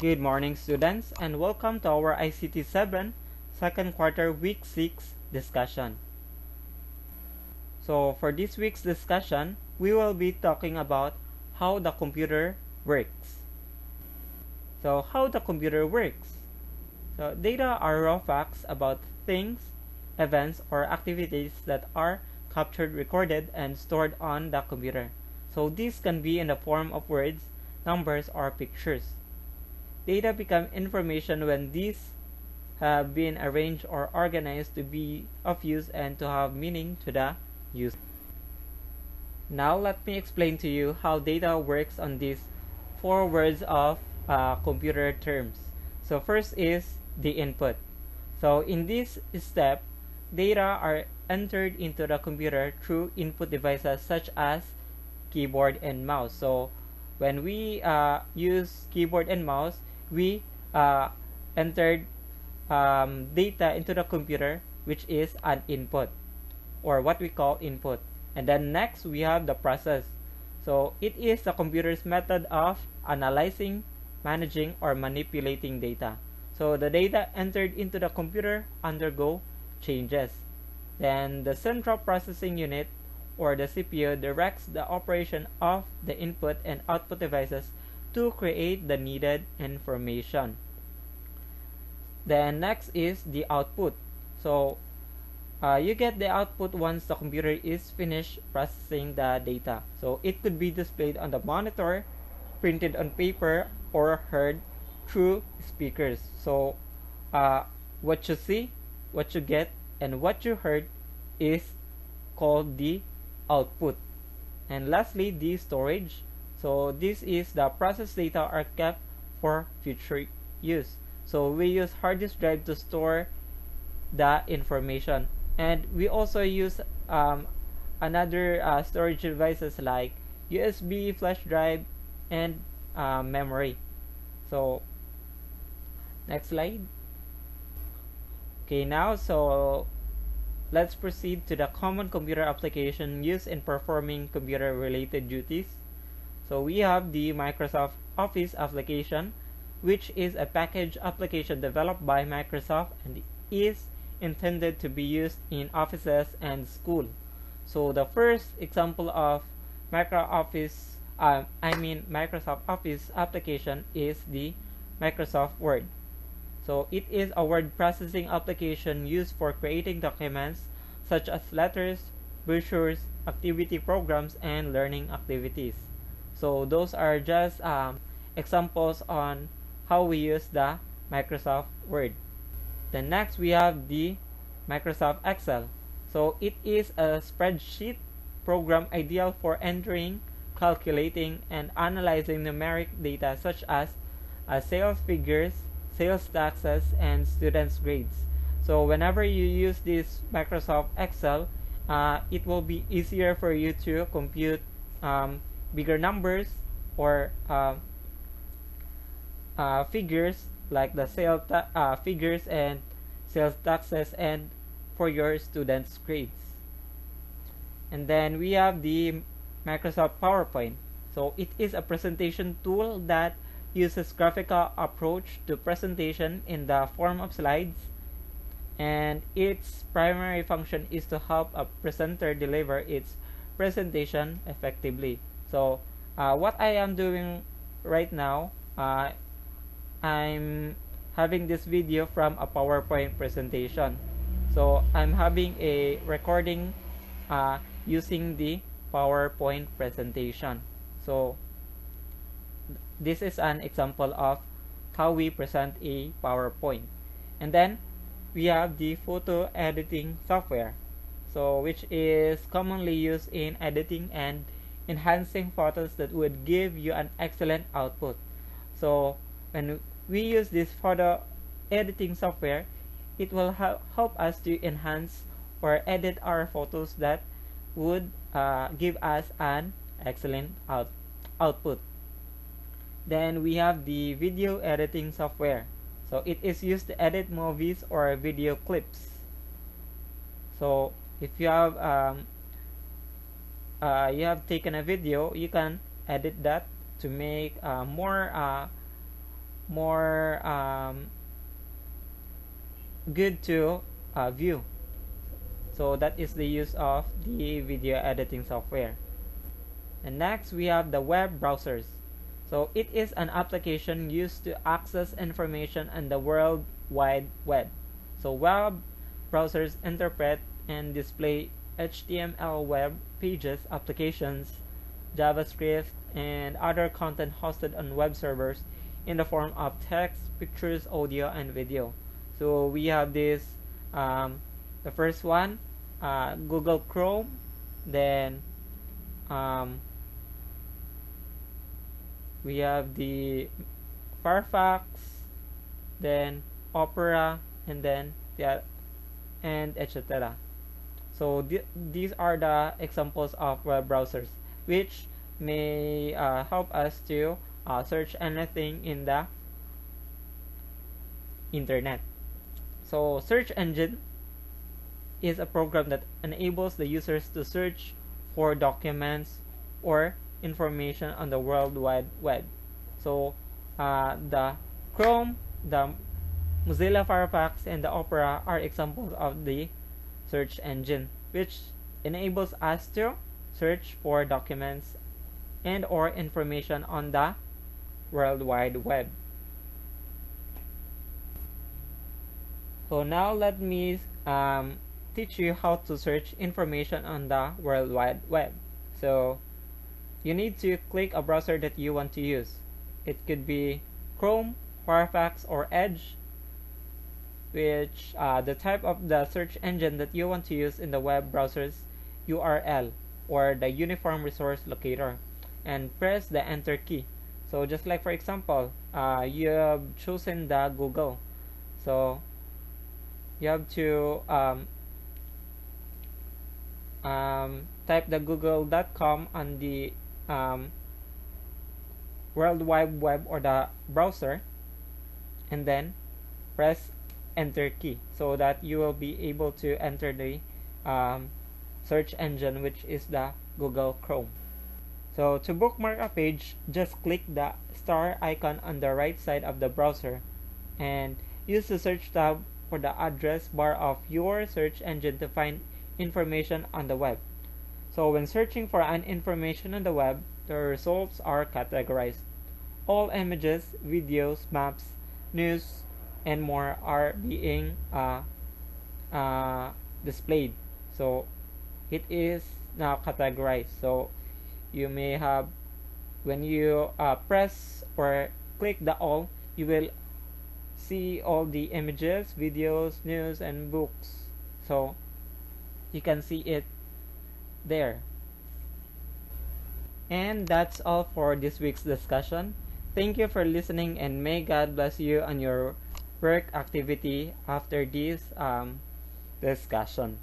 Good morning, students, and welcome to our ICT 7 second quarter week 6 discussion. So for this week's discussion, we will be talking about how the computer works. So how the computer works. So data are raw facts about things, events, or activities that are captured, recorded, and stored on the computer. So these can be in the form of words, numbers, or pictures. Data become information when these have been arranged or organized to be of use and to have meaning to the user. Now let me explain to you how data works on these four words of computer terms. So first is the input. So in this step, data are entered into the computer through input devices such as keyboard and mouse. So when we use keyboard and mouse, we entered data into the computer, which is an input, or what we call input. And then next we have the process. So it is the computer's method of analyzing, managing, or manipulating data. So the data entered into the computer undergo changes. Then the central processing unit, or the CPU, directs the operation of the input and output devices to create the needed information. Then next is the output. So you get the output once the computer is finished processing the data. So it could be displayed on the monitor, printed on paper, or heard through speakers. So what you see, what you get, and what you heard is called the output. And lastly, the storage. So this is the processed data are kept for future use. So we use hard disk drive to store the information, and we also use another storage devices like USB, flash drive, and memory. So next slide. Okay, now so let's proceed to the common computer application used in performing computer related duties. So we have the Microsoft Office application, which is a package application developed by Microsoft and is intended to be used in offices and school. So the first example of Microsoft Office application is the Microsoft Word. So it is a word processing application used for creating documents such as letters, brochures, activity programs, and learning activities. So those are just examples on how we use the Microsoft Word. Then next we have the Microsoft Excel. So it is a spreadsheet program ideal for entering, calculating, and analyzing numeric data such as sales figures, sales taxes, and students' grades. So whenever you use this Microsoft Excel, it will be easier for you to compute bigger numbers or figures like the sales figures and sales taxes and for your students' grades. And then we have the Microsoft PowerPoint. So it is a presentation tool that uses graphical approach to presentation in the form of slides, and its primary function is to help a presenter deliver its presentation effectively. So what I am doing right now, I'm having this video from a PowerPoint presentation. So I'm having a recording using the PowerPoint presentation. So this is an example of how we present a PowerPoint. And then we have the photo editing software, so which is commonly used in editing and enhancing photos that would give you an excellent output. So when we use this photo editing software, it will help us to enhance or edit our photos that would give us an excellent output. Then we have the video editing software. So it is used to edit movies or video clips. So if you have taken a video, you can edit that to make more more good to view. So that is the use of the video editing software. And next we have the web browsers. So it is an application used to access information on the World Wide Web. So web browsers interpret and display HTML web pages, applications, JavaScript, and other content hosted on web servers in the form of text, pictures, audio, and video. So we have this, the first one, Google Chrome, then we have the Firefox, then Opera, and then and etc. So these are the examples of web browsers, which may help us to search anything in the internet. So search engine is a program that enables the users to search for documents or information on the World Wide Web. So the Chrome, the Mozilla Firefox, and the Opera are examples of the search engine, which enables us to search for documents and or information on the World Wide Web. So now let me teach you how to search information on the World Wide Web. So you need to click a browser that you want to use. It could be Chrome, Firefox, or Edge, which the type of the search engine that you want to use in the web browser's URL, or the Uniform Resource Locator, and press the Enter key. So just like for example, you have chosen the Google, so you have to type the google.com on the World Wide Web or the browser, and then press Enter key so that you will be able to enter the search engine, which is the Google Chrome. So to bookmark a page, just click the star icon on the right side of the browser and use the search tab for the address bar of your search engine to find information on the web. So when searching for an information on the web, the results are categorized. All images, videos, maps, news, and more are being displayed. So it is now categorized. So you may have, when you press or click the all, you will see all the images, videos, news, and books. So you can see it there. And that's all for this week's discussion. Thank you for listening, and may God bless you on your work activity after this discussion.